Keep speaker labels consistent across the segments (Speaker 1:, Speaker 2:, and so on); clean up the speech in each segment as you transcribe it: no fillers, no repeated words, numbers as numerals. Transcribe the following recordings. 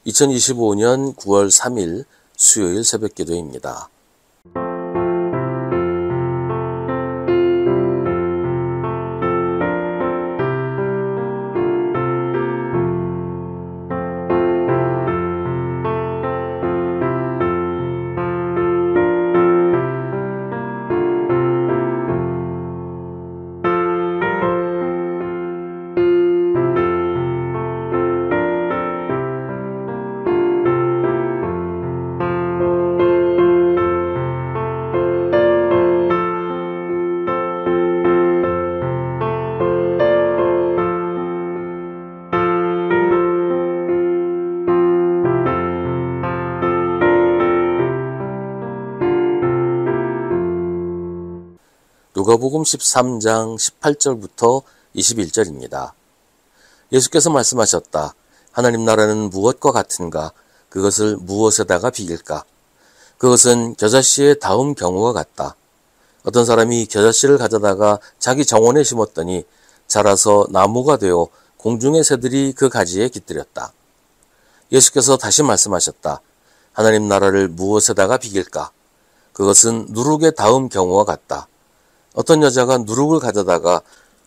Speaker 1: 2025년 9월 3일 수요일 새벽기도입니다. 누가복음 13장 18절부터 21절입니다. 예수께서 말씀하셨다. 하나님 나라는 무엇과 같은가? 그것을 무엇에다가 비길까? 그것은 겨자씨의 다음 경우와 같다. 어떤 사람이 겨자씨를 가져다가 자기 정원에 심었더니 자라서 나무가 되어 공중의 새들이 그 가지에 깃들였다. 예수께서 다시 말씀하셨다. 하나님 나라를 무엇에다가 비길까? 그것은 누룩의 다음 경우와 같다. 어떤 여자가 누룩을 가져다가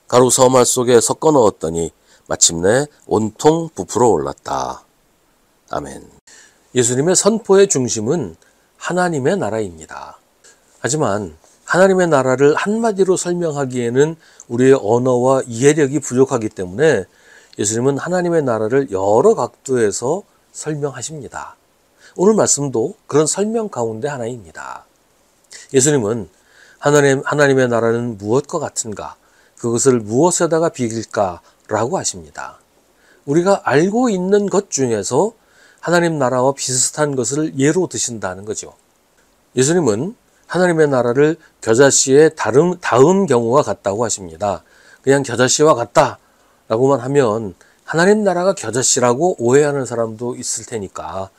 Speaker 1: 가루 서말 속에 섞어 넣었더니 마침내 온통 부풀어 올랐다. 아멘. 예수님의 선포의 중심은 하나님의 나라입니다. 하지만 하나님의 나라를 한마디로 설명하기에는 우리의 언어와 이해력이 부족하기 때문에 예수님은 하나님의 나라를 여러 각도에서 설명하십니다. 오늘 말씀도 그런 설명 가운데 하나입니다. 예수님은 하나님의 나라는 무엇과 같은가? 그것을 무엇에다가 비길까? 라고 하십니다. 우리가 알고 있는 것 중에서 하나님 나라와 비슷한 것을 예로 드신다는 거죠. 예수님은 하나님의 나라를 겨자씨의 다음 경우와 같다고 하십니다. 그냥 겨자씨와 같다 라고만 하면 하나님 나라가 겨자씨라고 오해하는 사람도 있을 테니까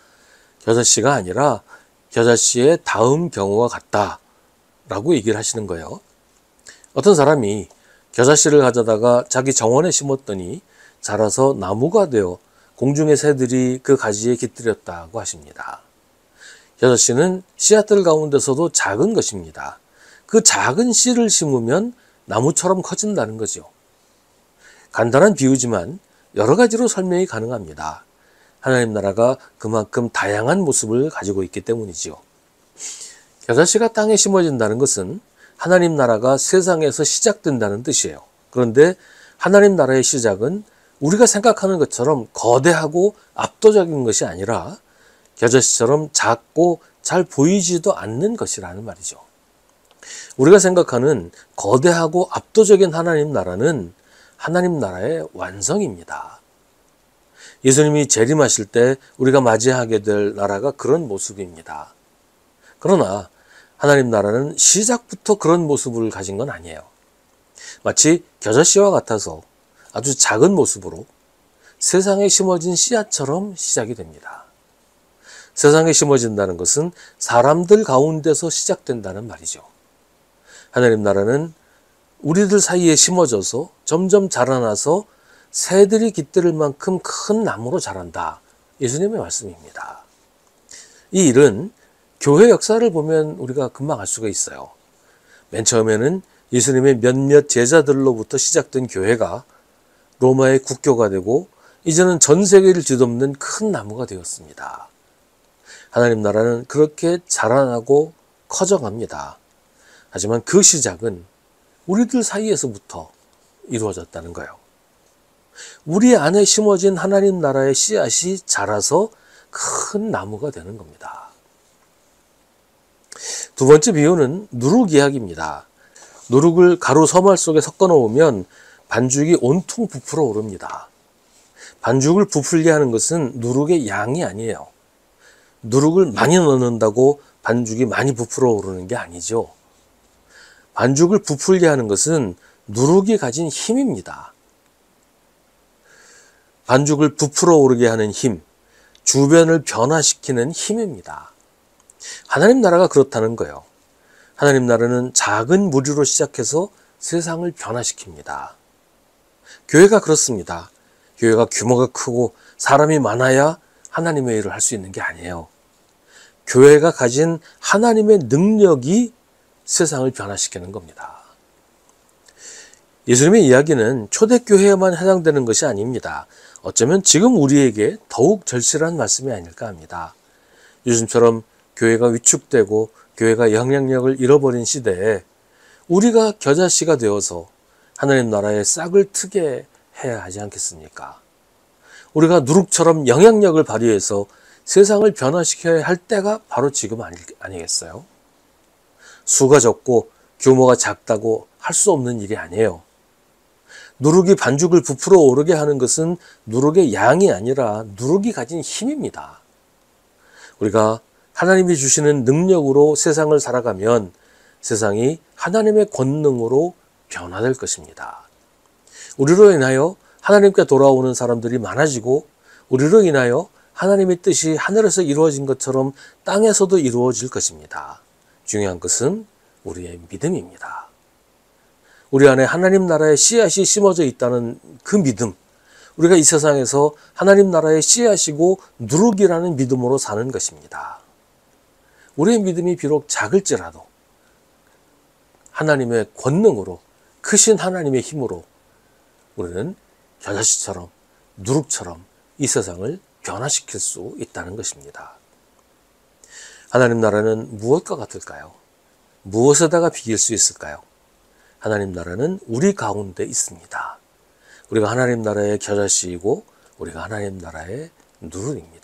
Speaker 1: 겨자씨가 아니라 겨자씨의 다음 경우와 같다 라고 얘기를 하시는 거예요. 어떤 사람이 겨자씨를 가져다가 자기 정원에 심었더니 자라서 나무가 되어 공중의 새들이 그 가지에 깃들였다고 하십니다. 겨자씨는 씨앗들 가운데서도 작은 것입니다. 그 작은 씨를 심으면 나무처럼 커진다는 거죠. 간단한 비유지만 여러 가지로 설명이 가능합니다. 하나님 나라가 그만큼 다양한 모습을 가지고 있기 때문이지요. 겨자씨가 땅에 심어진다는 것은 하나님 나라가 세상에서 시작된다는 뜻이에요. 그런데 하나님 나라의 시작은 우리가 생각하는 것처럼 거대하고 압도적인 것이 아니라 겨자씨처럼 작고 잘 보이지도 않는 것이라는 말이죠. 우리가 생각하는 거대하고 압도적인 하나님 나라는 하나님 나라의 완성입니다. 예수님이 재림하실 때 우리가 맞이하게 될 나라가 그런 모습입니다. 그러나 하나님 나라는 시작부터 그런 모습을 가진 건 아니에요. 마치 겨자씨와 같아서 아주 작은 모습으로 세상에 심어진 씨앗처럼 시작이 됩니다. 세상에 심어진다는 것은 사람들 가운데서 시작된다는 말이죠. 하나님 나라는 우리들 사이에 심어져서 점점 자라나서 새들이 깃들을 만큼 큰 나무로 자란다. 예수님의 말씀입니다. 이 일은 교회 역사를 보면 우리가 금방 알 수가 있어요. 맨 처음에는 예수님의 몇몇 제자들로부터 시작된 교회가 로마의 국교가 되고 이제는 전 세계를 뒤덮는 큰 나무가 되었습니다. 하나님 나라는 그렇게 자라나고 커져갑니다. 하지만 그 시작은 우리들 사이에서부터 이루어졌다는 거예요. 우리 안에 심어진 하나님 나라의 씨앗이 자라서 큰 나무가 되는 겁니다. 두 번째 비유는 누룩 이야기입니다. 누룩을 가루 서말 속에 섞어 놓으면 반죽이 온통 부풀어 오릅니다. 반죽을 부풀게 하는 것은 누룩의 양이 아니에요. 누룩을 많이 넣는다고 반죽이 많이 부풀어 오르는 게 아니죠. 반죽을 부풀게 하는 것은 누룩이 가진 힘입니다. 반죽을 부풀어 오르게 하는 힘, 주변을 변화시키는 힘입니다. 하나님 나라가 그렇다는 거예요. 하나님 나라는 작은 무리로 시작해서 세상을 변화시킵니다. 교회가 그렇습니다. 교회가 규모가 크고 사람이 많아야 하나님의 일을 할 수 있는 게 아니에요. 교회가 가진 하나님의 능력이 세상을 변화시키는 겁니다. 예수님의 이야기는 초대교회에만 해당되는 것이 아닙니다. 어쩌면 지금 우리에게 더욱 절실한 말씀이 아닐까 합니다. 요즘처럼 교회가 위축되고 교회가 영향력을 잃어버린 시대에 우리가 겨자씨가 되어서 하나님 나라의 싹을 트게 해야 하지 않겠습니까? 우리가 누룩처럼 영향력을 발휘해서 세상을 변화시켜야 할 때가 바로 지금 아니겠어요? 수가 적고 규모가 작다고 할 수 없는 일이 아니에요. 누룩이 반죽을 부풀어 오르게 하는 것은 누룩의 양이 아니라 누룩이 가진 힘입니다. 우리가 하나님이 주시는 능력으로 세상을 살아가면 세상이 하나님의 권능으로 변화될 것입니다. 우리로 인하여 하나님께 돌아오는 사람들이 많아지고 우리로 인하여 하나님의 뜻이 하늘에서 이루어진 것처럼 땅에서도 이루어질 것입니다. 중요한 것은 우리의 믿음입니다. 우리 안에 하나님 나라의 씨앗이 심어져 있다는 그 믿음, 우리가 이 세상에서 하나님 나라의 씨앗이고 누룩이라는 믿음으로 사는 것입니다. 우리의 믿음이 비록 작을지라도 하나님의 권능으로, 크신 하나님의 힘으로 우리는 겨자씨처럼 누룩처럼 이 세상을 변화시킬 수 있다는 것입니다. 하나님 나라는 무엇과 같을까요? 무엇에다가 비길 수 있을까요? 하나님 나라는 우리 가운데 있습니다. 우리가 하나님 나라의 겨자씨이고 우리가 하나님 나라의 누룩입니다.